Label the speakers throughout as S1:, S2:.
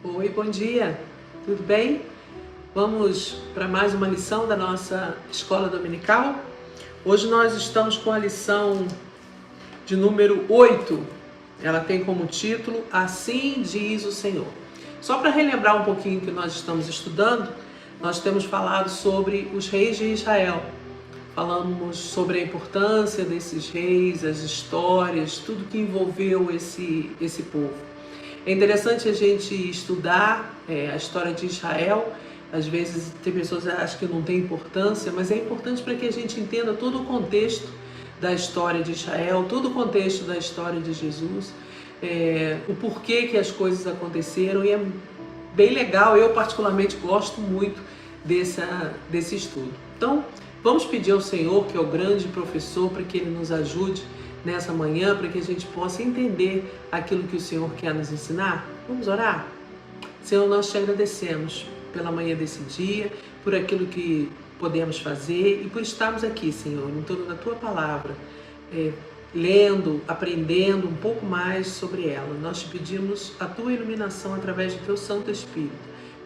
S1: Oi, bom dia, tudo bem? Vamos para mais uma lição da nossa escola dominical. Hoje nós estamos com a lição de número 8. Ela tem como título Assim diz o Senhor. Só para relembrar um pouquinho que nós estamos estudando, nós temos falado sobre os reis de Israel. Falamos sobre a importância desses reis, as histórias, tudo que envolveu esse povo. É interessante a gente estudar a história de Israel. Às vezes tem pessoas que acham que não tem importância, mas é importante para que a gente entenda todo o contexto da história de Israel, todo o contexto da história de Jesus, o porquê que as coisas aconteceram, e é bem legal. Eu particularmente gosto muito desse estudo. Então, vamos pedir ao Senhor, que é o grande professor, para que Ele nos ajude nessa manhã, para que a gente possa entender aquilo que o Senhor quer nos ensinar. Vamos orar? Senhor, nós te agradecemos pela manhã desse dia, por aquilo que podemos fazer e por estarmos aqui, Senhor, em torno da Tua Palavra, lendo, aprendendo um pouco mais sobre ela. Nós te pedimos a Tua iluminação através do Teu Santo Espírito.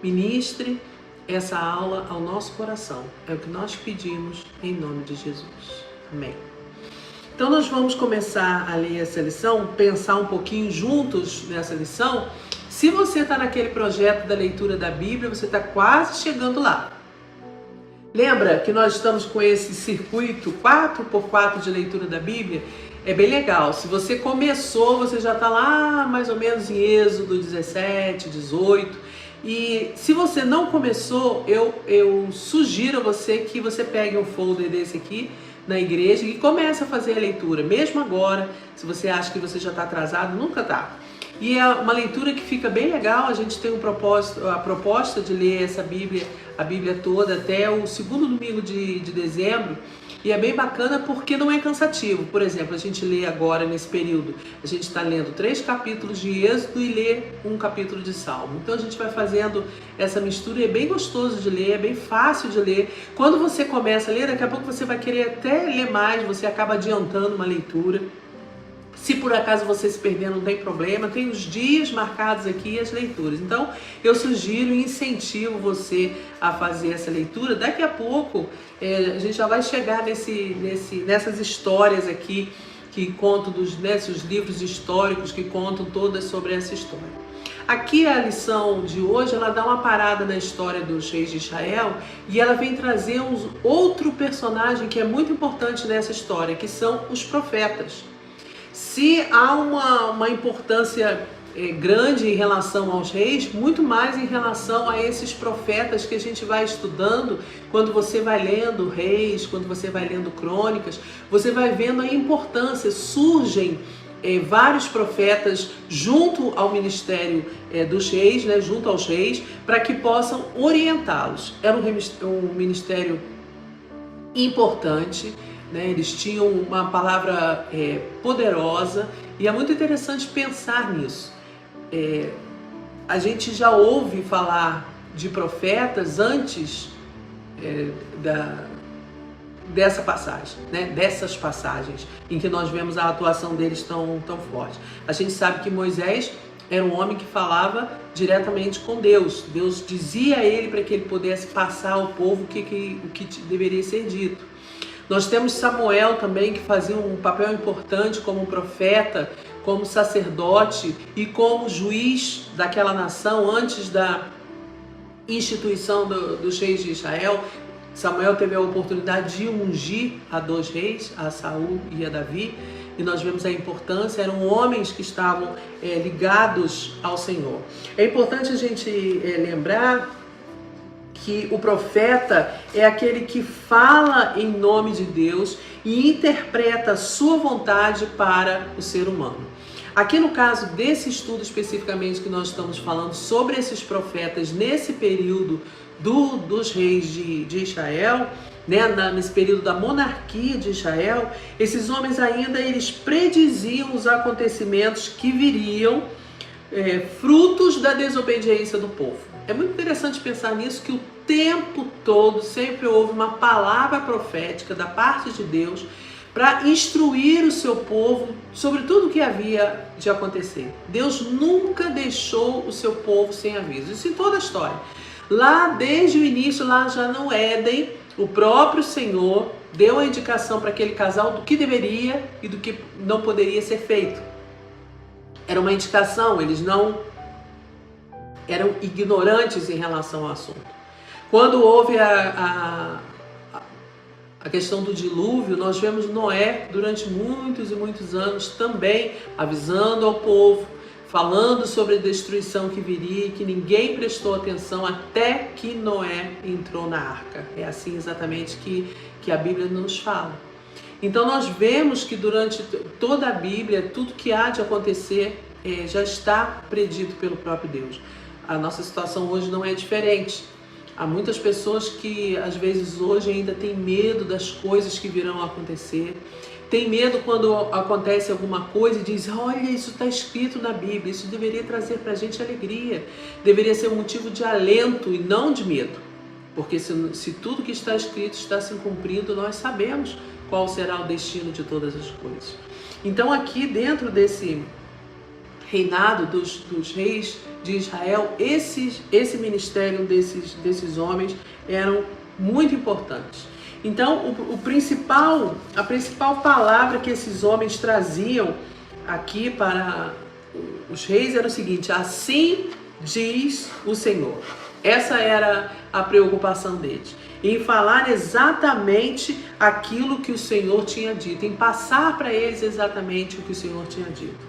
S1: Ministre essa aula ao nosso coração. É o que nós pedimos em nome de Jesus. Amém. Então nós vamos começar a ler essa lição, pensar um pouquinho juntos nessa lição. Se você está naquele projeto da leitura da Bíblia, você está quase chegando lá. Lembra que nós estamos com esse circuito 4x4 de leitura da Bíblia? É bem legal. Se você começou, você já está lá mais ou menos em Êxodo 17, 18. E se você não começou, eu sugiro a você que você pegue um folder desse aqui na igreja e comece a fazer a leitura. Mesmo agora, se você acha que você já está atrasado, nunca está. E é uma leitura que fica bem legal. A gente tem a proposta de ler a Bíblia toda até o segundo domingo de dezembro. E é bem bacana porque não é cansativo. Por exemplo, a gente lê agora nesse período, a gente está lendo 3 capítulos de Êxodo e lê um capítulo de Salmo. Então a gente vai fazendo essa mistura e é bem gostoso de ler, é bem fácil de ler. Quando você começa a ler, daqui a pouco você vai querer até ler mais, você acaba adiantando uma leitura. Se por acaso você se perder, não tem problema, tem os dias marcados aqui, as leituras. Então, eu sugiro e incentivo você a fazer essa leitura. Daqui a pouco, a gente já vai chegar nessas histórias aqui, que contam nesses livros históricos que contam todas sobre essa história. Aqui a lição de hoje, ela dá uma parada na história dos reis de Israel e ela vem trazer outro personagem que é muito importante nessa história, que são os profetas. Se há uma importância grande em relação aos reis, muito mais em relação a esses profetas que a gente vai estudando. Quando você vai lendo Reis, quando você vai lendo Crônicas, você vai vendo a importância. Surgem vários profetas junto ao ministério dos reis, né, junto aos reis, para que possam orientá-los. Era um ministério importante. Eles tinham uma palavra poderosa e é muito interessante pensar nisso. A gente já ouve falar de profetas antes dessa passagem, dessas passagens em que nós vemos a atuação deles tão forte. A gente sabe que Moisés era um homem que falava diretamente com Deus. Deus dizia a ele para que ele pudesse passar ao povo o que deveria ser dito. Nós temos Samuel também, que fazia um papel importante como profeta, como sacerdote e como juiz daquela nação antes da instituição dos reis de Israel. Samuel teve a oportunidade de ungir a 2 reis, a Saul e a Davi, e nós vemos a importância. Eram homens que estavam ligados ao Senhor. É importante a gente lembrar que o profeta é aquele que fala em nome de Deus e interpreta a sua vontade para o ser humano. Aqui no caso desse estudo especificamente que nós estamos falando sobre esses profetas nesse período dos reis de Israel, nesse período da monarquia de Israel, esses homens ainda eles prediziam os acontecimentos que viriam frutos da desobediência do povo. É muito interessante pensar nisso, que o tempo todo sempre houve uma palavra profética da parte de Deus para instruir o seu povo sobre tudo o que havia de acontecer. Deus nunca deixou o seu povo sem aviso. Isso em toda a história. Lá desde o início, lá já no Éden, o próprio Senhor deu a indicação para aquele casal do que deveria e do que não poderia ser feito. Era uma indicação, eles não eram ignorantes em relação ao assunto. Quando houve a questão do dilúvio, nós vemos Noé durante muitos e muitos anos também avisando ao povo, falando sobre a destruição que viria e que ninguém prestou atenção até que Noé entrou na arca. É assim exatamente que a Bíblia nos fala. Então nós vemos que durante toda a Bíblia, tudo que há de acontecer já está predito pelo próprio Deus. A nossa situação hoje não é diferente. Há muitas pessoas que às vezes hoje ainda têm medo das coisas que virão a acontecer. Tem medo quando acontece alguma coisa e diz: olha, isso está escrito na Bíblia, isso deveria trazer para a gente alegria, deveria ser um motivo de alento e não de medo. Porque se tudo que está escrito está se cumprindo, nós sabemos qual será o destino de todas as coisas. Então aqui dentro desse reinado dos reis de Israel, esse ministério desses homens eram muito importantes. Então a principal palavra que esses homens traziam aqui para os reis era o seguinte: assim diz o Senhor. Essa era a preocupação deles, em falar exatamente aquilo que o Senhor tinha dito, em passar para eles exatamente o que o Senhor tinha dito.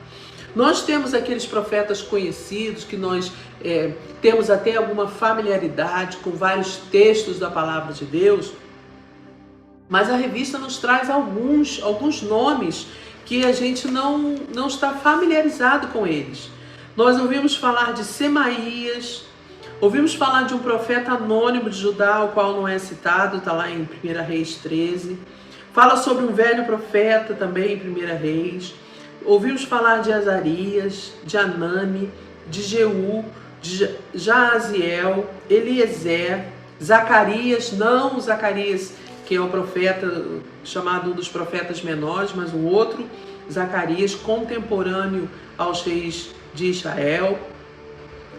S1: Nós temos aqueles profetas conhecidos que nós temos até alguma familiaridade com vários textos da palavra de Deus, mas a revista nos traz alguns nomes que a gente não está familiarizado com eles. Nós ouvimos falar de Semaías, ouvimos falar de um profeta anônimo de Judá, o qual não é citado, está lá em 1 Reis 13. Fala sobre um velho profeta também em 1 Reis. Ouvimos falar de Azarias, de Anani, de Jeú, de Jaaziel, Eliezer, Zacarias, não o Zacarias que é o profeta chamado um dos profetas menores, mas um outro Zacarias, contemporâneo aos reis de Israel.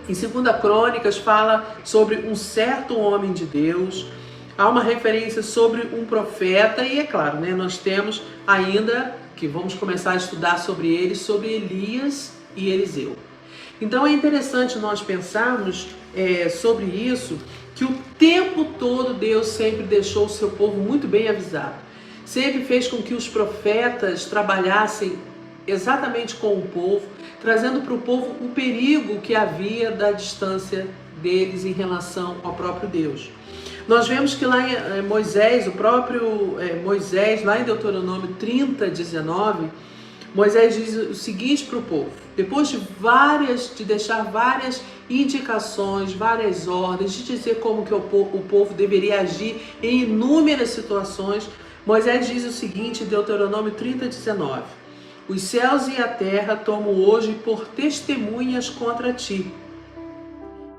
S1: Em 2 Crônicas fala sobre um certo homem de Deus. Há uma referência sobre um profeta e, é claro, nós temos ainda, que vamos começar a estudar sobre eles, sobre Elias e Eliseu. Então é interessante nós pensarmos sobre isso, que o tempo todo Deus sempre deixou o seu povo muito bem avisado. Sempre fez com que os profetas trabalhassem exatamente com o povo, trazendo para o povo o perigo que havia da distância deles em relação ao próprio Deus. Nós vemos que lá em Moisés, o próprio Moisés, lá em Deuteronômio 30, 19, Moisés diz o seguinte para o povo: depois de deixar várias indicações, várias ordens, de dizer como que o povo deveria agir em inúmeras situações, Moisés diz o seguinte em Deuteronômio 30, 19: os céus e a terra tomo hoje por testemunhas contra ti,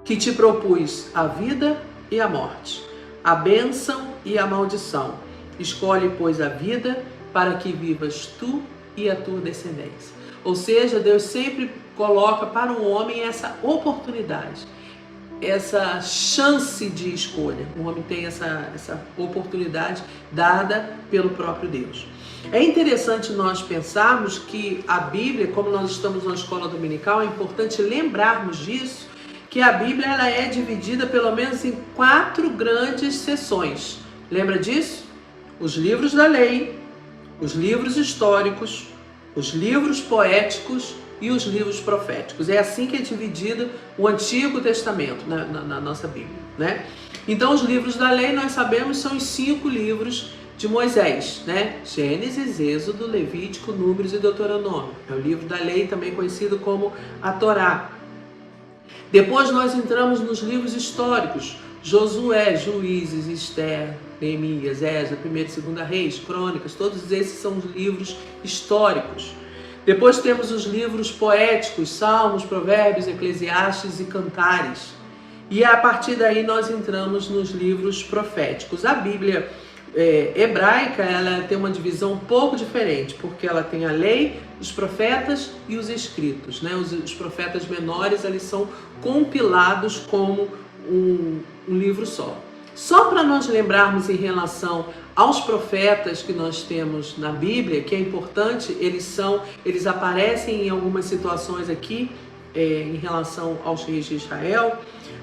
S1: que te propus a vida e a morte, a bênção e a maldição. Escolhe, pois, a vida para que vivas tu e a tua descendência. Ou seja, Deus sempre coloca para o homem essa oportunidade, essa chance de escolha. O homem tem essa oportunidade dada pelo próprio Deus. É interessante nós pensarmos que a Bíblia, como nós estamos na escola dominical, é importante lembrarmos disso, que a Bíblia ela é dividida pelo menos em 4 grandes seções. Lembra disso? Os livros da lei, os livros históricos, os livros poéticos e os livros proféticos. É assim que é dividido o Antigo Testamento na nossa Bíblia, né? Então os livros da lei, nós sabemos, são os 5 livros de Moisés, né? Gênesis, Êxodo, Levítico, Números e Deuteronômio. É o livro da lei, também conhecido como a Torá. Depois nós entramos nos livros históricos: Josué, Juízes, Esther, Neemias, Esdras, 1 e 2 Reis, Crônicas. Todos esses são os livros históricos. Depois temos os livros poéticos: Salmos, Provérbios, Eclesiastes e Cantares. E a partir daí nós entramos nos livros proféticos. A Bíblia hebraica, ela tem uma divisão um pouco diferente, porque ela tem a lei, os profetas e os escritos, né? Os profetas menores, eles são compilados como um livro só. Só para nós lembrarmos em relação aos profetas que nós temos na Bíblia, que é importante, eles aparecem em algumas situações aqui, em relação aos reis de Israel,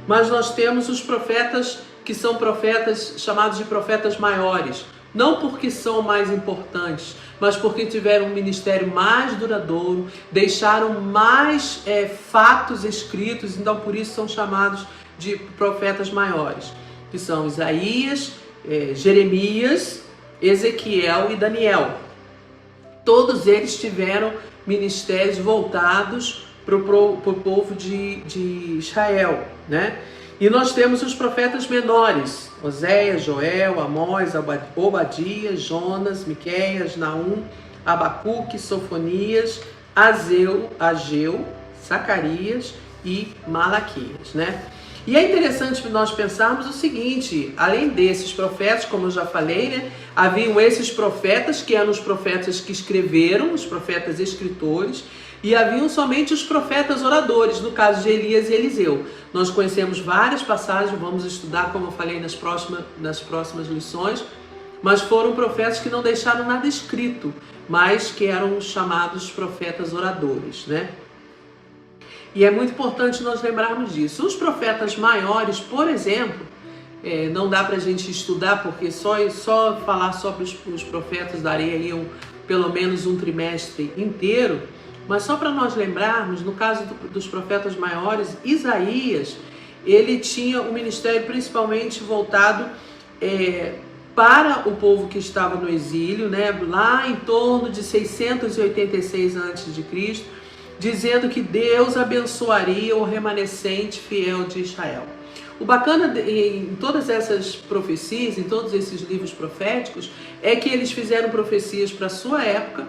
S1: mas nós temos os profetas que são profetas chamados de profetas maiores, não porque são mais importantes, mas porque tiveram um ministério mais duradouro, deixaram mais fatos escritos, então por isso são chamados de profetas maiores, que são Isaías, Jeremias, Ezequiel e Daniel. Todos eles tiveram ministérios voltados para o povo de Israel, né? E nós temos os profetas menores, Oséias, Joel, Amós, Obadias, Jonas, Miqueias, Naum, Abacuque, Sofonias, Ageu, Zacarias e Malaquias, né? E é interessante nós pensarmos o seguinte, além desses profetas, como eu já falei, né, haviam esses profetas que eram os profetas que escreveram, os profetas escritores, e haviam somente os profetas oradores, no caso de Elias e Eliseu. Nós conhecemos várias passagens, vamos estudar, como eu falei, nas próximas lições, mas foram profetas que não deixaram nada escrito, mas que eram chamados profetas oradores, né? E é muito importante nós lembrarmos disso. Os profetas maiores, por exemplo, não dá para a gente estudar, porque só falar sobre os profetas daria aí pelo menos um trimestre inteiro, mas só para nós lembrarmos, no caso dos profetas maiores, Isaías, ele tinha um ministério principalmente voltado para o povo que estava no exílio, né, lá em torno de 686 a.C., dizendo que Deus abençoaria o remanescente fiel de Israel. O bacana em todas essas profecias, em todos esses livros proféticos, é que eles fizeram profecias para a sua época,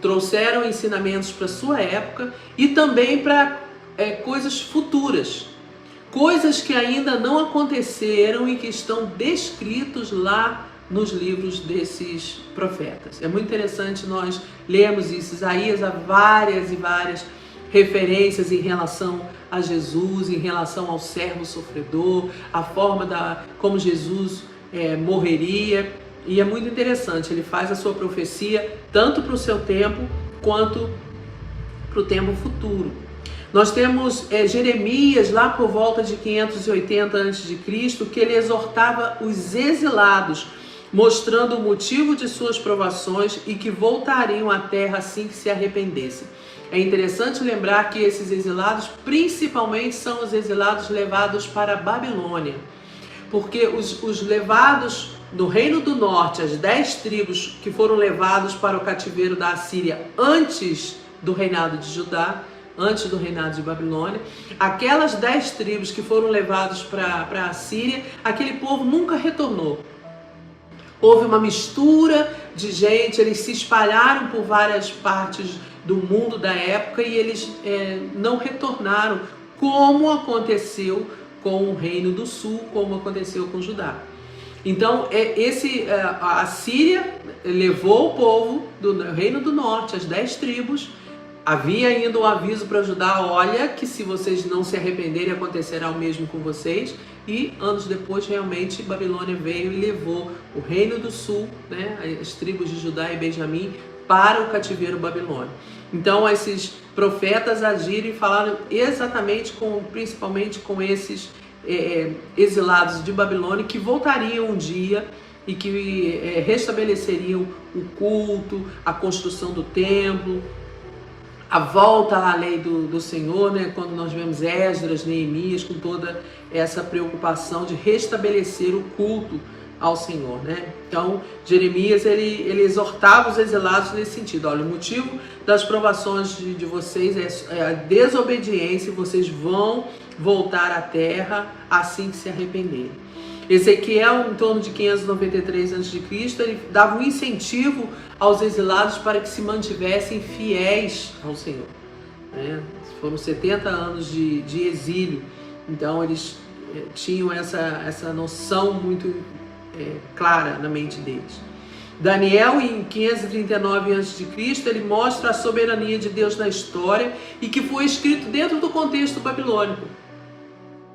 S1: trouxeram ensinamentos para a sua época e também para coisas futuras, coisas que ainda não aconteceram e que estão descritos lá nos livros desses profetas. É muito interessante nós lermos isso. Isaías há várias e várias referências em relação a Jesus, em relação ao servo sofredor, a forma como Jesus morreria. E é muito interessante, ele faz a sua profecia tanto para o seu tempo quanto para o tempo futuro. Nós temos Jeremias lá por volta de 580 a.C., que ele exortava os exilados, mostrando o motivo de suas provações e que voltariam à terra assim que se arrependessem. É interessante lembrar que esses exilados principalmente são os exilados levados para a Babilônia, porque os levados do Reino do Norte, as 10 tribos que foram levados para o cativeiro da Assíria antes do reinado de Judá, antes do reinado de Babilônia, aquelas 10 tribos que foram levados para a Assíria, aquele povo nunca retornou. Houve uma mistura de gente, eles se espalharam por várias partes do mundo da época e eles não retornaram, como aconteceu com o Reino do Sul, como aconteceu com Judá. Então, a Síria levou o povo do Reino do Norte, as 10 tribos. Havia ainda um aviso para Judá: olha, que se vocês não se arrependerem, acontecerá o mesmo com vocês. E anos depois, realmente, Babilônia veio e levou o Reino do Sul, né, as tribos de Judá e Benjamim, para o cativeiro babilônico. Então, esses profetas agiram e falaram exatamente principalmente com esses exilados de Babilônia, que voltariam um dia e que restabeleceriam o culto, a construção do templo, a volta à lei do Senhor, né? Quando nós vemos Esdras, Neemias, com toda essa preocupação de restabelecer o culto ao Senhor, né? Então, Jeremias, ele exortava os exilados nesse sentido: olha, o motivo das provações de vocês é a desobediência, e vocês vão voltar à terra assim que se arrependerem. Ezequiel, em torno de 593 a.C., ele dava um incentivo aos exilados para que se mantivessem fiéis ao Senhor, né? Foram 70 anos de exílio, então eles tinham essa noção muito clara na mente deles. Daniel, em 539 a.C., ele mostra a soberania de Deus na história e que foi escrito dentro do contexto babilônico.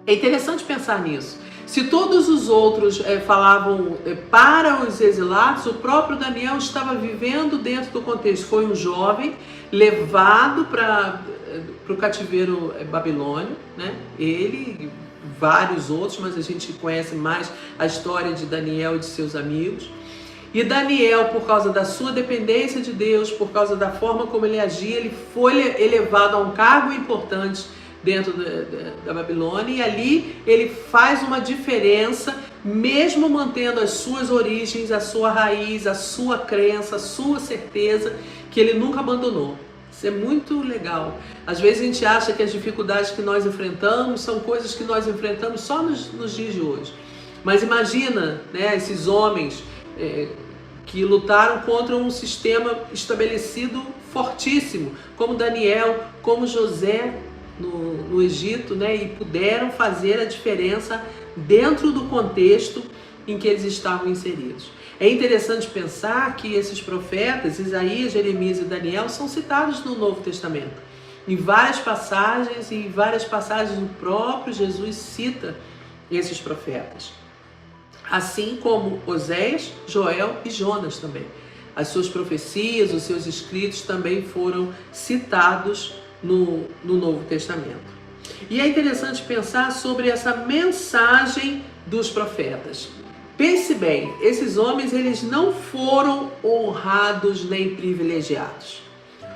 S1: É interessante pensar nisso. Se todos os outros falavam para os exilados, o próprio Daniel estava vivendo dentro do contexto. Foi um jovem levado para o cativeiro babilônio, né? Ele e vários outros, mas a gente conhece mais a história de Daniel e de seus amigos. E Daniel, por causa da sua dependência de Deus, por causa da forma como ele agia, ele foi elevado a um cargo importante dentro da Babilônia, e ali ele faz uma diferença, mesmo mantendo as suas origens, a sua raiz, a sua crença, a sua certeza, que ele nunca abandonou. Isso é muito legal. Às vezes a gente acha que as dificuldades que nós enfrentamos são coisas que nós enfrentamos só nos dias de hoje. Mas imagina, né, esses homens que lutaram contra um sistema estabelecido fortíssimo, como Daniel, como José no Egito, né, e puderam fazer a diferença dentro do contexto em que eles estavam inseridos. É interessante pensar que esses profetas, Isaías, Jeremias e Daniel, são citados no Novo Testamento. Em várias passagens, o próprio Jesus cita esses profetas. Assim como Oséias, Joel e Jonas também. As suas profecias, os seus escritos também foram citados no Novo Testamento. E é interessante pensar sobre essa mensagem dos profetas. Pense bem, esses homens, eles não foram honrados nem privilegiados.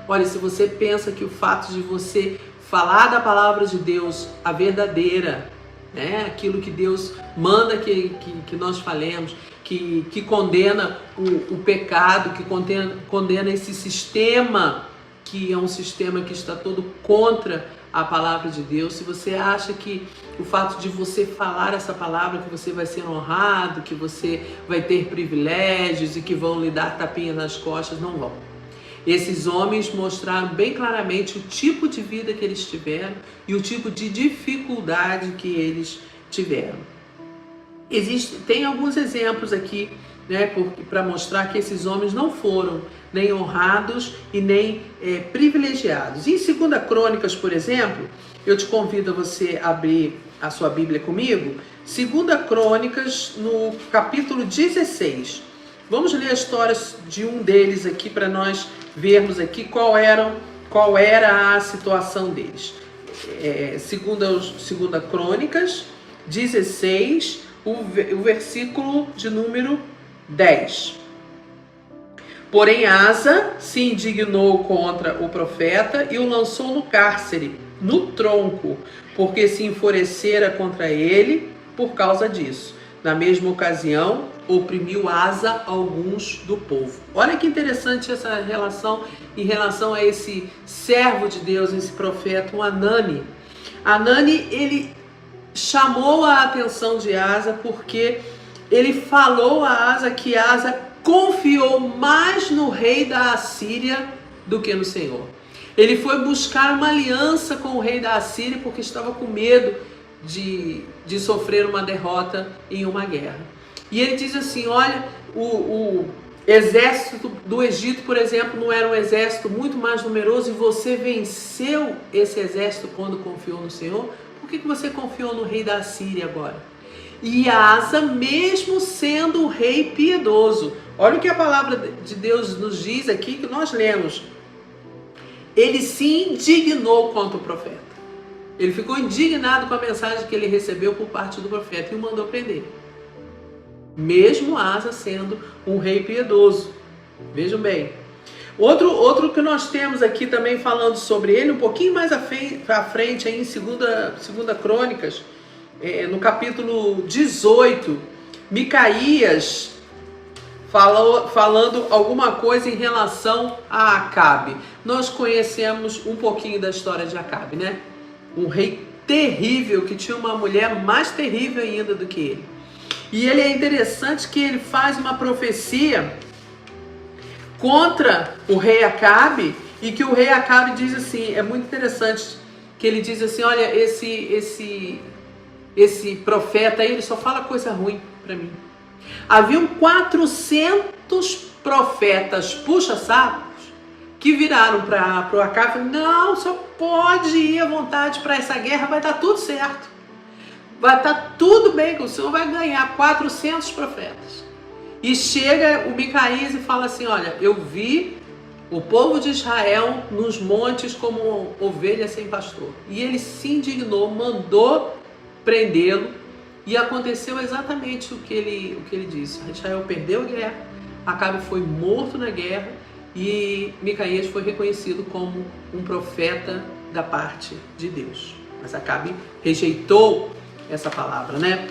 S1: Olha, se você pensa que o fato de você falar da palavra de Deus, a verdadeira, né, aquilo que Deus manda que nós falemos, que condena o pecado, que condena esse sistema, que é um sistema que está todo contra a palavra de Deus. Se você acha que o fato de você falar essa palavra, que você vai ser honrado, que você vai ter privilégios e que vão lhe dar tapinha nas costas, não vão. Esses homens mostraram bem claramente o tipo de vida que eles tiveram e o tipo de dificuldade que eles tiveram. Tem alguns exemplos aqui, né, para mostrar que esses homens não foram nem honrados e nem privilegiados. Em 2 Crônicas, por exemplo, eu te convido a você abrir a sua Bíblia comigo. 2 Crônicas, no capítulo 16. Vamos ler a história de um deles aqui para nós vermos aqui qual era a situação deles. 2 Crônicas 16, o versículo de número 10. Porém Asa se indignou contra o profeta e o lançou no cárcere, no tronco, porque se enfurecera contra ele por causa disso. Na mesma ocasião, oprimiu Asa alguns do povo. Olha que interessante essa relação em relação a esse servo de Deus, esse profeta, o Anani. Anani, ele chamou a atenção de Asa porque ele falou a Asa que Asa confiou mais no rei da Assíria do que no Senhor. Ele foi buscar uma aliança com o rei da Assíria porque estava com medo de sofrer uma derrota em uma guerra. E ele diz assim, olha, o exército do Egito, por exemplo, não era um exército muito mais numeroso e você venceu esse exército quando confiou no Senhor? Por que você confiou no rei da Assíria agora? E Asa, mesmo sendo o rei piedoso, olha o que a palavra de Deus nos diz aqui, que nós lemos. Ele se indignou contra o profeta. Ele ficou indignado com a mensagem que ele recebeu por parte do profeta e o mandou prender. Mesmo Asa sendo um rei piedoso. Vejam bem. Outro que nós temos aqui também falando sobre ele, um pouquinho mais à frente, aí em 2 Crônicas, no capítulo 18, Micaías falando alguma coisa em relação a Acabe. Nós conhecemos um pouquinho da história de Acabe, né? Um rei terrível, que tinha uma mulher mais terrível ainda do que ele. E ele é interessante que ele faz uma profecia contra o rei Acabe, e que o rei Acabe diz assim, é muito interessante, que ele diz assim, olha, esse profeta aí, ele só fala coisa ruim para mim. Haviam 400 profetas puxa-sacos que viraram para o Acabe e falaram: não, só pode ir à vontade para essa guerra, vai dar tudo certo. Vai estar tudo bem, o senhor vai ganhar 400 profetas. E chega o Micaías e fala assim: olha, eu vi o povo de Israel nos montes como ovelha sem pastor. E ele se indignou, mandou prendê-lo, e aconteceu exatamente o que ele disse. Israel perdeu a guerra, Acabe foi morto na guerra, e Micaías foi reconhecido como um profeta da parte de Deus. Mas Acabe rejeitou essa palavra, né?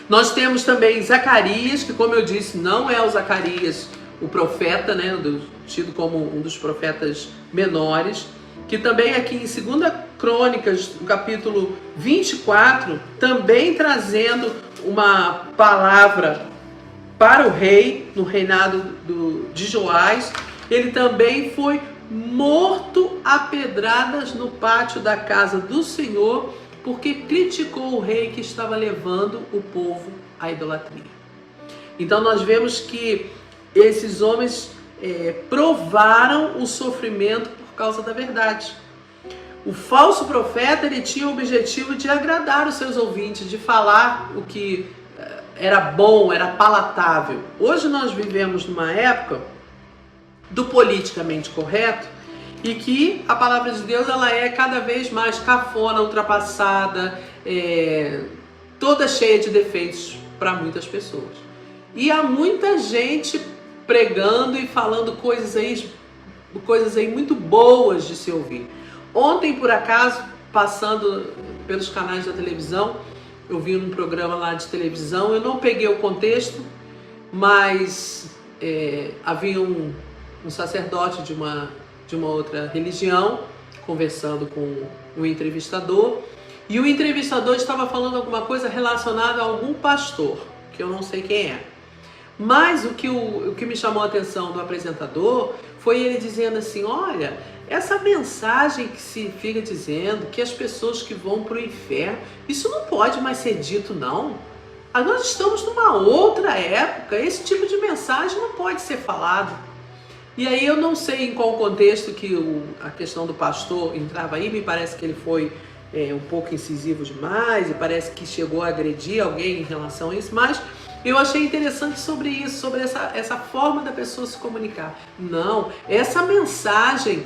S1: Nós temos também Zacarias, que, como eu disse, não é o Zacarias o profeta, né, tido como um dos profetas menores, que também aqui em 2 Crônicas, no capítulo 24, também trazendo uma palavra para o rei, no reinado de Joás, ele também foi morto a pedradas no pátio da casa do Senhor, porque criticou o rei que estava levando o povo à idolatria. Então nós vemos que esses homens provaram o sofrimento por causa da verdade. O falso profeta, ele tinha o objetivo de agradar os seus ouvintes, de falar o que era bom, era palatável. Hoje nós vivemos numa época do politicamente correto, e que a palavra de Deus ela é cada vez mais cafona, ultrapassada, toda cheia de defeitos para muitas pessoas. E há muita gente pregando e falando coisas aí muito boas de se ouvir. Ontem, por acaso, passando pelos canais da televisão, eu vi um programa lá de televisão, eu não peguei o contexto, mas havia um sacerdote de uma outra religião conversando com o entrevistador, e o entrevistador estava falando alguma coisa relacionada a algum pastor, que eu não sei quem é. Mas o que me chamou a atenção do apresentador foi ele dizendo assim: olha, essa mensagem que se fica dizendo que as pessoas que vão para o inferno, isso não pode mais ser dito, não. Nós estamos numa outra época, esse tipo de mensagem não pode ser falado. E aí eu não sei em qual contexto que a questão do pastor entrava aí, me parece que ele foi um pouco incisivo demais, e parece que chegou a agredir alguém em relação a isso, mas eu achei interessante sobre isso, sobre essa forma da pessoa se comunicar. Não, essa mensagem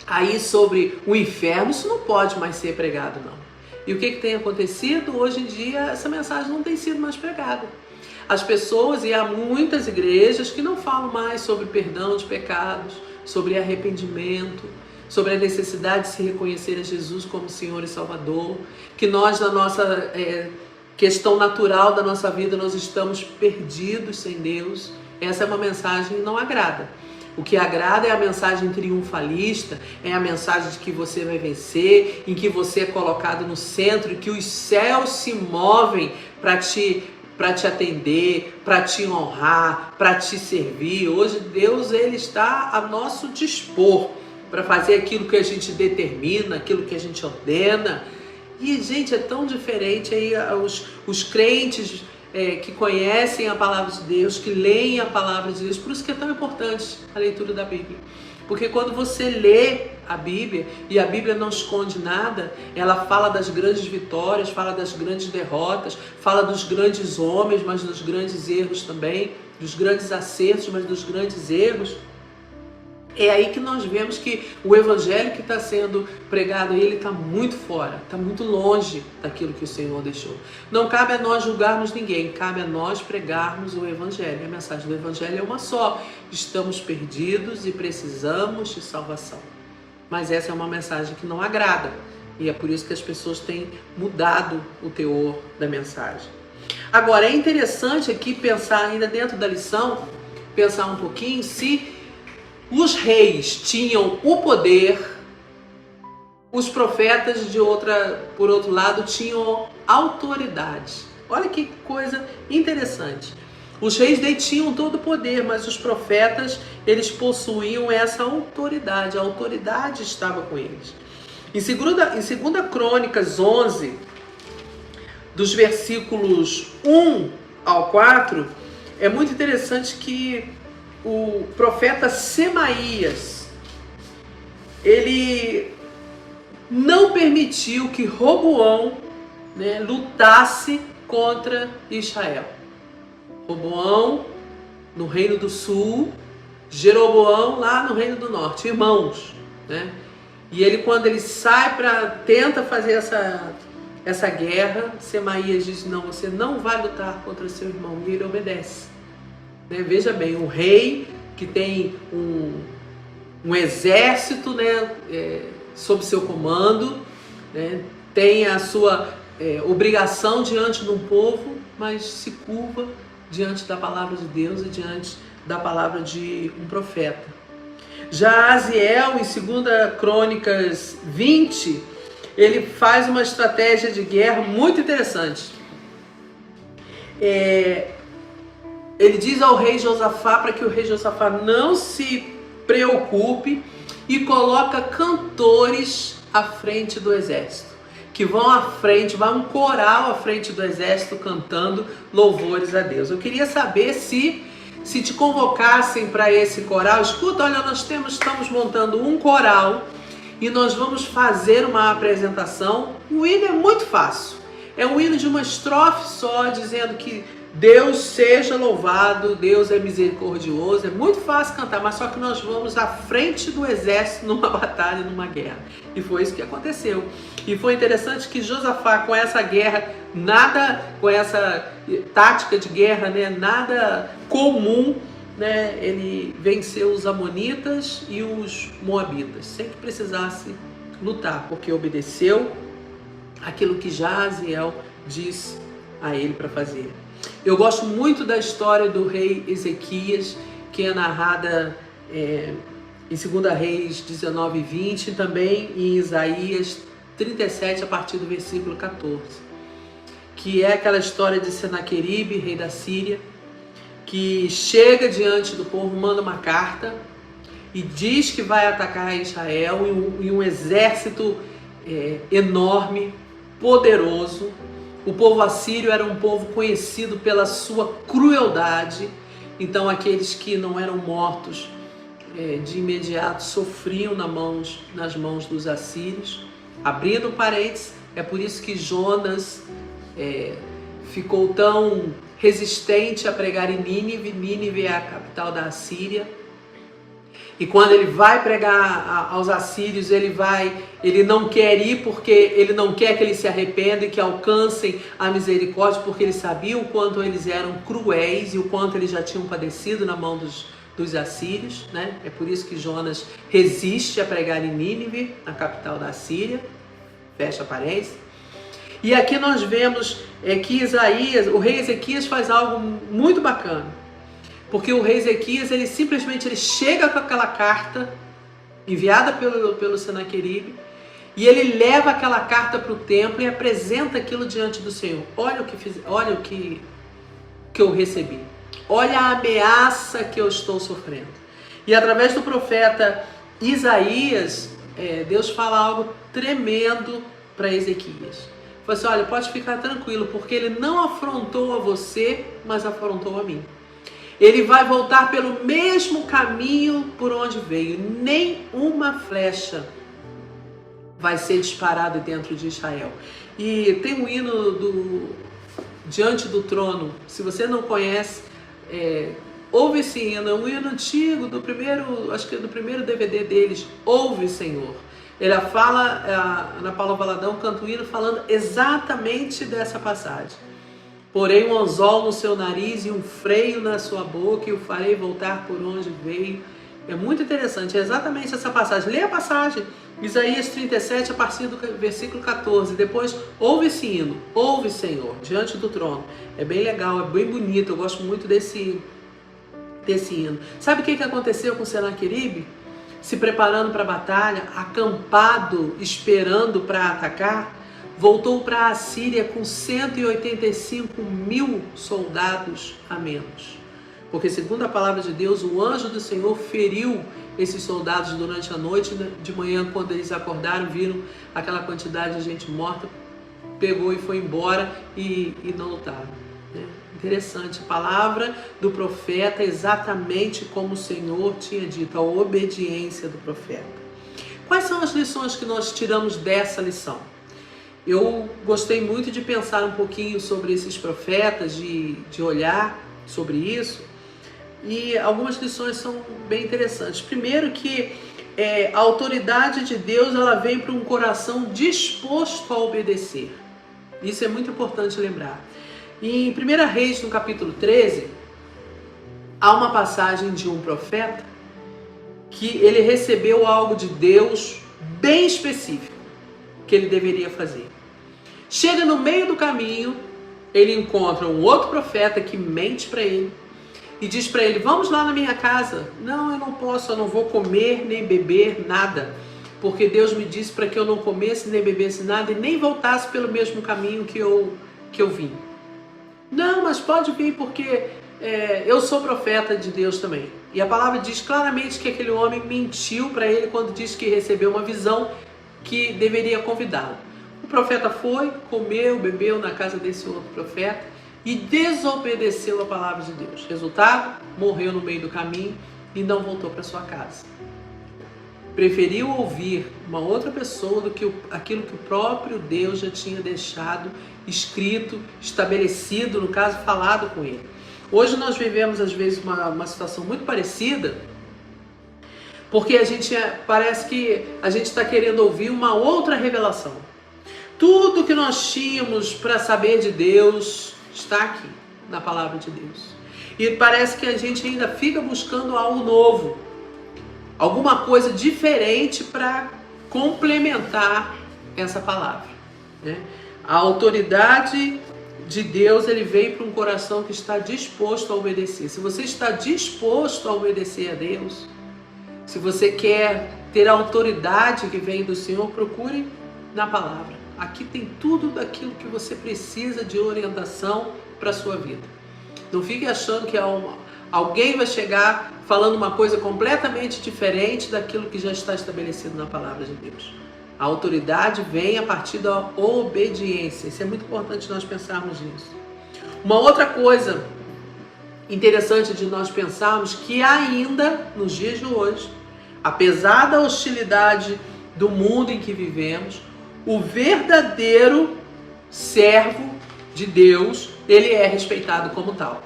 S1: aí sobre o inferno, isso não pode mais ser pregado, não. E o que tem acontecido? Hoje em dia, essa mensagem não tem sido mais pregada. As pessoas, e há muitas igrejas que não falam mais sobre perdão de pecados, sobre arrependimento, sobre a necessidade de se reconhecer a Jesus como Senhor e Salvador, que nós, na nossa questão natural da nossa vida, nós estamos perdidos sem Deus. Essa é uma mensagem que não agrada. O que agrada é a mensagem triunfalista, é a mensagem de que você vai vencer, em que você é colocado no centro, e que os céus se movem para te atender, para te honrar, para te servir. Hoje Deus ele está a nosso dispor para fazer aquilo que a gente determina, aquilo que a gente ordena. E, gente, é tão diferente aí os crentes que conhecem a palavra de Deus, que leem a palavra de Deus. Por isso que é tão importante a leitura da Bíblia. Porque quando você lê a Bíblia, e a Bíblia não esconde nada, ela fala das grandes vitórias, fala das grandes derrotas, fala dos grandes homens, mas dos grandes erros também, dos grandes acertos, mas dos grandes erros. É aí que nós vemos que o evangelho que está sendo pregado aí, ele está muito fora, está muito longe daquilo que o Senhor deixou. Não cabe a nós julgarmos ninguém, cabe a nós pregarmos o evangelho. A mensagem do evangelho é uma só: estamos perdidos e precisamos de salvação. Mas essa é uma mensagem que não agrada, e é por isso que as pessoas têm mudado o teor da mensagem. Agora, é interessante aqui pensar ainda dentro da lição, pensar um pouquinho se os reis tinham o poder, os profetas por outro lado tinham autoridade. Olha que coisa interessante. Os reis detinham todo o poder, mas os profetas, eles possuíam essa autoridade. A autoridade estava com eles. Em 2 Crônicas 11, dos versículos 1 ao 4, é muito interessante que o profeta Semaías, ele não permitiu que Roboão, né, lutasse contra Israel. Roboão no reino do sul, Jeroboão lá no reino do norte, irmãos, né? E ele, quando ele sai tenta fazer essa guerra, Semaías diz: não, você não vai lutar contra seu irmão, e ele obedece, né? Veja bem, um rei que tem um exército, né, sob seu comando, né, tem a sua obrigação diante de um povo, mas se curva diante da palavra de Deus e diante da palavra de um profeta. Já Aziel, em 2 Crônicas 20, ele faz uma estratégia de guerra muito interessante. Ele diz ao rei Josafá para que o rei Josafá não se preocupe e coloca cantores à frente do exército, que vão à frente, vai um coral à frente do exército cantando louvores a Deus. Eu queria saber se te convocassem para esse coral. Escuta, olha, nós estamos montando um coral e nós vamos fazer uma apresentação. O hino é muito fácil. É um hino de uma estrofe só, dizendo que Deus seja louvado, Deus é misericordioso. É muito fácil cantar, mas só que nós vamos à frente do exército numa batalha, numa guerra. E foi isso que aconteceu. E foi interessante que Josafá, com essa guerra, com essa tática de guerra, né, nada comum, né, ele venceu os amonitas e os moabitas, sem que precisasse lutar, porque obedeceu aquilo que Jaziel disse a ele para fazer. Eu gosto muito da história do rei Ezequias, que é narrada em 2 Reis 19 e 20, e também em Isaías 37, a partir do versículo 14, que é aquela história de Senaqueribe, rei da Síria, que chega diante do povo, manda uma carta e diz que vai atacar Israel, e um exército enorme, poderoso. O povo assírio era um povo conhecido pela sua crueldade, então aqueles que não eram mortos de imediato sofriam nas mãos dos assírios. Abrindo parênteses, é por isso que Jonas ficou tão resistente a pregar em Nínive. Nínive é a capital da Assíria. E quando ele vai pregar aos assírios, ele não quer ir, porque ele não quer que eles se arrependam e que alcancem a misericórdia, porque ele sabia o quanto eles eram cruéis e o quanto eles já tinham padecido na mão dos assírios, né? É por isso que Jonas resiste a pregar em Nínive, na capital da Assíria. Fecha parênteses. E aqui nós vemos que o rei Ezequias faz algo muito bacana. Porque o rei Ezequias, ele simplesmente chega com aquela carta enviada pelo Senaqueribe, e ele leva aquela carta para o templo e apresenta aquilo diante do Senhor. Olha o que eu recebi. Olha a ameaça que eu estou sofrendo. E através do profeta Isaías, Deus fala algo tremendo para Ezequias. Fala assim: olha, pode ficar tranquilo, porque ele não afrontou a você, mas afrontou a mim. Ele vai voltar pelo mesmo caminho por onde veio. Nem uma flecha vai ser disparada dentro de Israel. E tem um hino Diante do Trono. Se você não conhece, ouve esse hino. É um hino antigo, acho que é do primeiro DVD deles. Ouve, Senhor. Ele fala, Ana Paula Valadão canta o hino falando exatamente dessa passagem. Porém um anzol no seu nariz e um freio na sua boca, e o farei voltar por onde veio. É muito interessante, é exatamente essa passagem. Lê a passagem, Isaías 37, a partir do versículo 14. Depois, ouve esse hino, ouve, Senhor, diante do trono. É bem legal, é bem bonito, eu gosto muito desse hino. Sabe o que aconteceu com Senaqueribe? Se preparando para a batalha, acampado, esperando para atacar, voltou para a Síria com 185 mil soldados a menos. Porque, segundo a palavra de Deus, o anjo do Senhor feriu esses soldados durante a noite. De manhã, quando eles acordaram, viram aquela quantidade de gente morta, pegou e foi embora e não lutaram, né? Interessante, a palavra do profeta é exatamente como o Senhor tinha dito, a obediência do profeta. Quais são as lições que nós tiramos dessa lição? Eu gostei muito de pensar um pouquinho sobre esses profetas, de olhar sobre isso, e algumas lições são bem interessantes. Primeiro que a autoridade de Deus, ela vem para um coração disposto a obedecer. Isso é muito importante lembrar. Em 1 Reis, no capítulo 13, há uma passagem de um profeta que ele recebeu algo de Deus bem específico que ele deveria fazer. Chega no meio do caminho, ele encontra um outro profeta que mente para ele e diz para ele: vamos lá na minha casa. Não, eu não posso, eu não vou comer nem beber nada, porque Deus me disse para que eu não comesse nem bebesse nada e nem voltasse pelo mesmo caminho que eu vim. Não, mas pode vir, porque eu sou profeta de Deus também. E a palavra diz claramente que aquele homem mentiu para ele quando disse que recebeu uma visão que deveria convidá-lo. O profeta foi, comeu, bebeu na casa desse outro profeta e desobedeceu a palavra de Deus. Resultado, morreu no meio do caminho e não voltou para sua casa. Preferiu ouvir uma outra pessoa do que aquilo que o próprio Deus já tinha deixado escrito, estabelecido, no caso, falado com ele. Hoje nós vivemos, às vezes, uma situação muito parecida, porque parece que a gente está querendo ouvir uma outra revelação. Tudo que nós tínhamos para saber de Deus está aqui, na palavra de Deus. E parece que a gente ainda fica buscando algo novo, alguma coisa diferente para complementar essa palavra, né? A autoridade de Deus, ele vem para um coração que está disposto a obedecer. Se você está disposto a obedecer a Deus, se você quer ter a autoridade que vem do Senhor, procure na palavra. Aqui tem tudo daquilo que você precisa de orientação para a sua vida. Não fique achando que alguém vai chegar falando uma coisa completamente diferente daquilo que já está estabelecido na palavra de Deus. A autoridade vem a partir da obediência. Isso é muito importante nós pensarmos nisso. Uma outra coisa interessante de nós pensarmos, que ainda nos dias de hoje, apesar da hostilidade do mundo em que vivemos, o verdadeiro servo de Deus, ele é respeitado como tal.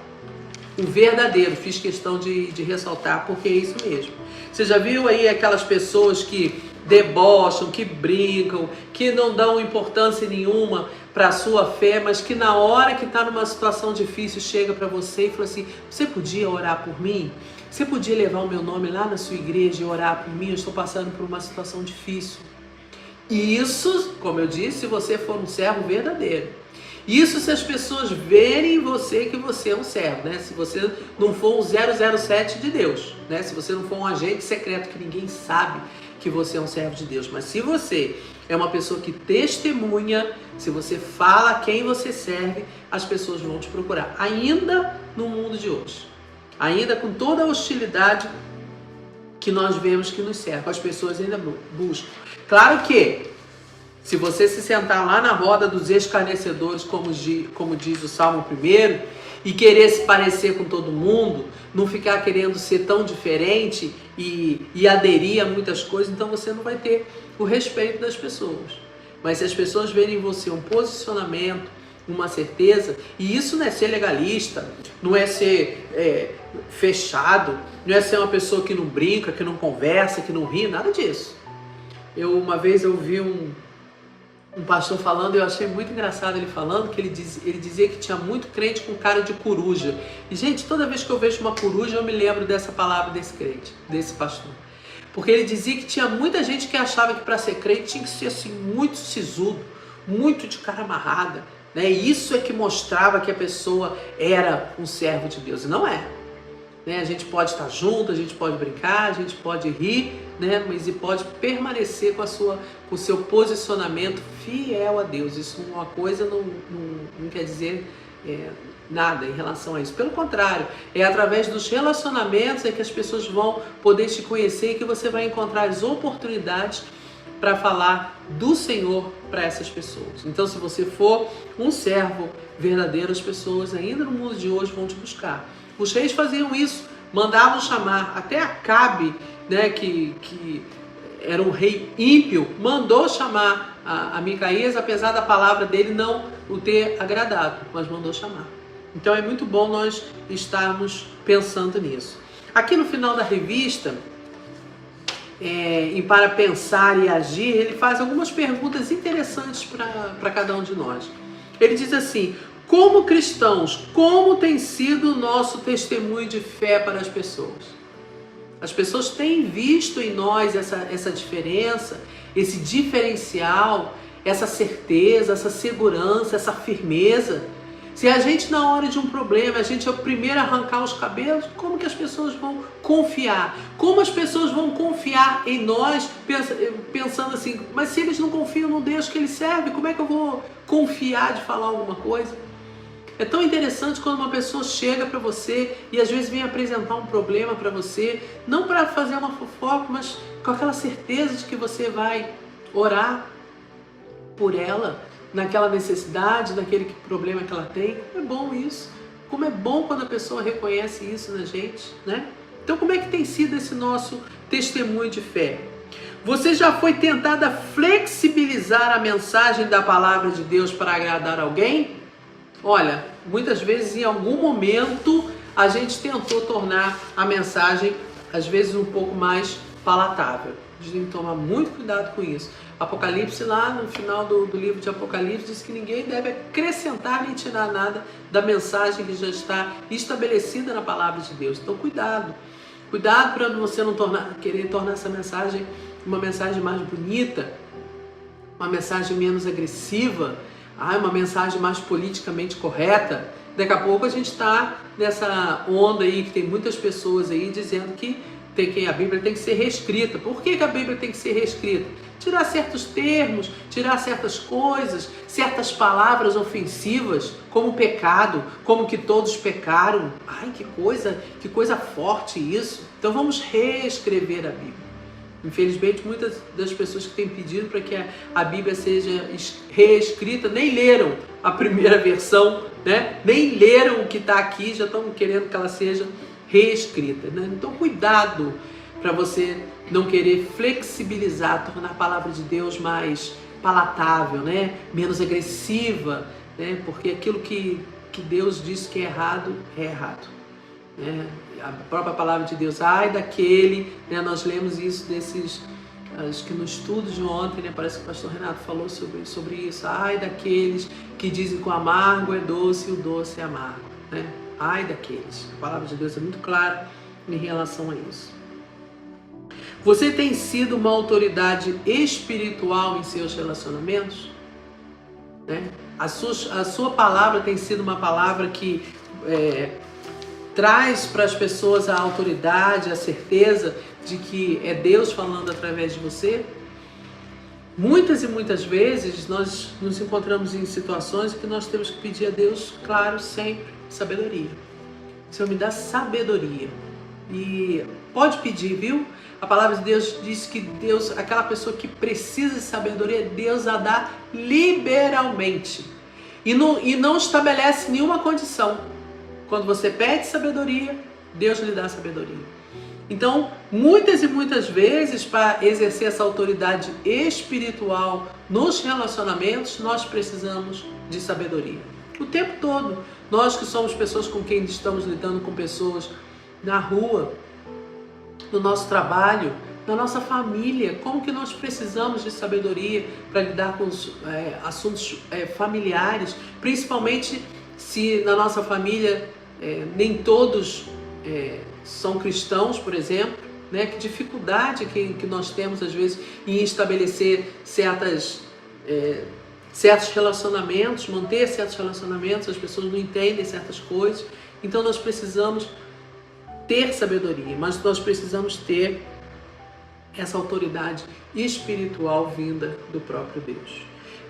S1: O verdadeiro, fiz questão de ressaltar, porque é isso mesmo. Você já viu aí aquelas pessoas que debocham, que brincam, que não dão importância nenhuma para a sua fé, mas que na hora que está numa situação difícil chega para você e fala assim: você podia orar por mim? Você podia levar o meu nome lá na sua igreja e orar por mim? Eu estou passando por uma situação difícil. E isso, como eu disse, se você for um servo verdadeiro. Isso se as pessoas verem em você que você é um servo, né? Se você não for um 007 de Deus, né? Se você não for um agente secreto que ninguém sabe que você é um servo de Deus. Mas se você é uma pessoa que testemunha, se você fala quem você serve, as pessoas vão te procurar. Ainda no mundo de hoje. Ainda com toda a hostilidade que nós vemos que nos cerca, as pessoas ainda buscam. Claro que, se você se sentar lá na roda dos escarnecedores, como diz o Salmo 1, e querer se parecer com todo mundo, não ficar querendo ser tão diferente e aderir a muitas coisas, então você não vai ter o respeito das pessoas. Mas se as pessoas verem em você um posicionamento, uma certeza, e isso não é ser legalista, não é ser fechado, não é ser uma pessoa que não brinca, que não conversa, que não ri, nada disso. Uma vez eu vi um pastor falando, eu achei muito engraçado ele falando, que ele dizia que tinha muito crente com cara de coruja. E, gente, toda vez que eu vejo uma coruja, eu me lembro dessa palavra desse crente, desse pastor. Porque ele dizia que tinha muita gente que achava que para ser crente tinha que ser assim, muito sisudo, muito de cara amarrada, né? E isso é que mostrava que a pessoa era um servo de Deus. E não é. Né? A gente pode estar junto, a gente pode brincar, a gente pode rir, né? Mas pode permanecer com o seu posicionamento fiel a Deus. Isso uma coisa não quer dizer nada em relação a isso. Pelo contrário, é através dos relacionamentos que as pessoas vão poder te conhecer e que você vai encontrar as oportunidades para falar do Senhor para essas pessoas. Então, se você for um servo verdadeiro, as pessoas ainda no mundo de hoje vão te buscar. Os reis faziam isso, mandavam chamar, até Acabe, né, que era um rei ímpio, mandou chamar a Micaías, apesar da palavra dele não o ter agradado, mas mandou chamar. Então é muito bom nós estarmos pensando nisso. Aqui no final da revista, em Para Pensar e Agir, ele faz algumas perguntas interessantes para cada um de nós. Ele diz assim: como cristãos, como tem sido o nosso testemunho de fé para as pessoas? As pessoas têm visto em nós essa diferença, esse diferencial, essa certeza, essa segurança, essa firmeza. Se a gente, na hora de um problema, a gente é o primeiro a arrancar os cabelos, como que as pessoas vão confiar? Como as pessoas vão confiar em nós, pensando assim, mas se eles não confiam no Deus que eles servem, como é que eu vou confiar de falar alguma coisa? É tão interessante quando uma pessoa chega para você e às vezes vem apresentar um problema para você, não para fazer uma fofoca, mas com aquela certeza de que você vai orar por ela, naquela necessidade, naquele problema que ela tem. Como é bom isso. Como é bom quando a pessoa reconhece isso na gente, né? Então, como é que tem sido esse nosso testemunho de fé? Você já foi tentada flexibilizar a mensagem da palavra de Deus para agradar alguém? Olha, muitas vezes em algum momento a gente tentou tornar a mensagem às vezes um pouco mais palatável. A gente tem que tomar muito cuidado com isso. Apocalipse, lá no final do livro de Apocalipse, diz que ninguém deve acrescentar nem tirar nada da mensagem que já está estabelecida na palavra de Deus. Então cuidado. Cuidado para você não querer tornar essa mensagem uma mensagem mais bonita, uma mensagem menos agressiva, uma mensagem mais politicamente correta. Daqui a pouco a gente está nessa onda aí que tem muitas pessoas aí dizendo que a Bíblia tem que ser reescrita. Por que a Bíblia tem que ser reescrita? Tirar certos termos, tirar certas coisas, certas palavras ofensivas, como pecado, como que todos pecaram. Ai, que coisa forte isso. Então vamos reescrever a Bíblia. Infelizmente, muitas das pessoas que têm pedido para que a Bíblia seja reescrita nem leram a primeira versão, né? Nem leram o que está aqui, já estão querendo que ela seja reescrita, né? Então cuidado para você não querer flexibilizar, tornar a palavra de Deus mais palatável, né? Menos agressiva, né? Porque aquilo que Deus diz que é errado, né? A própria palavra de Deus, ai daquele, né? Nós lemos isso acho que no estudo de ontem, né? Parece que o pastor Renato falou sobre isso, ai daqueles que dizem que o amargo é doce e o doce é amargo, né? Ai daqueles. A palavra de Deus é muito clara em relação a isso. Você tem sido uma autoridade espiritual em seus relacionamentos? Né? A sua palavra tem sido uma palavra que traz para as pessoas a autoridade, a certeza de que é Deus falando através de você? Muitas e muitas vezes nós nos encontramos em situações em que nós temos que pedir a Deus, claro, sempre, sabedoria. Senhor, me dá sabedoria. E pode pedir, viu? A palavra de Deus diz que Deus, aquela pessoa que precisa de sabedoria, Deus a dá liberalmente. E não estabelece nenhuma condição. Quando você pede sabedoria, Deus lhe dá sabedoria. Então, muitas e muitas vezes, para exercer essa autoridade espiritual nos relacionamentos, nós precisamos de sabedoria. O tempo todo. Nós que somos pessoas com quem estamos lidando com pessoas na rua, no nosso trabalho, na nossa família, como que nós precisamos de sabedoria para lidar com os assuntos familiares, principalmente se na nossa família nem todos são cristãos, por exemplo, né? Que dificuldade que nós temos às vezes em estabelecer certos relacionamentos, manter certos relacionamentos, as pessoas não entendem certas coisas. Então nós precisamos ter sabedoria, mas nós precisamos ter essa autoridade espiritual vinda do próprio Deus.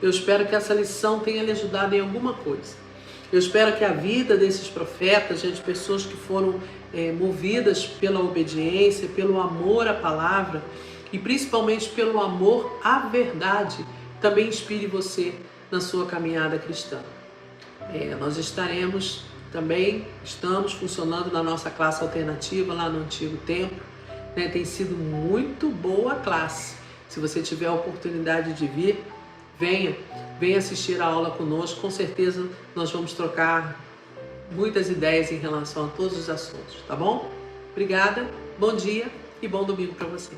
S1: Eu espero que essa lição tenha lhe ajudado em alguma coisa. Eu espero que a vida desses profetas, de pessoas que foram movidas pela obediência, pelo amor à palavra, e principalmente pelo amor à verdade, também inspire você na sua caminhada cristã. Nós estamos funcionando na nossa classe alternativa lá no Antigo Templo, né? Tem sido muito boa a classe. Se você tiver a oportunidade de vir, venha assistir a aula conosco. Com certeza nós vamos trocar muitas ideias em relação a todos os assuntos, tá bom? Obrigada, bom dia e bom domingo para você.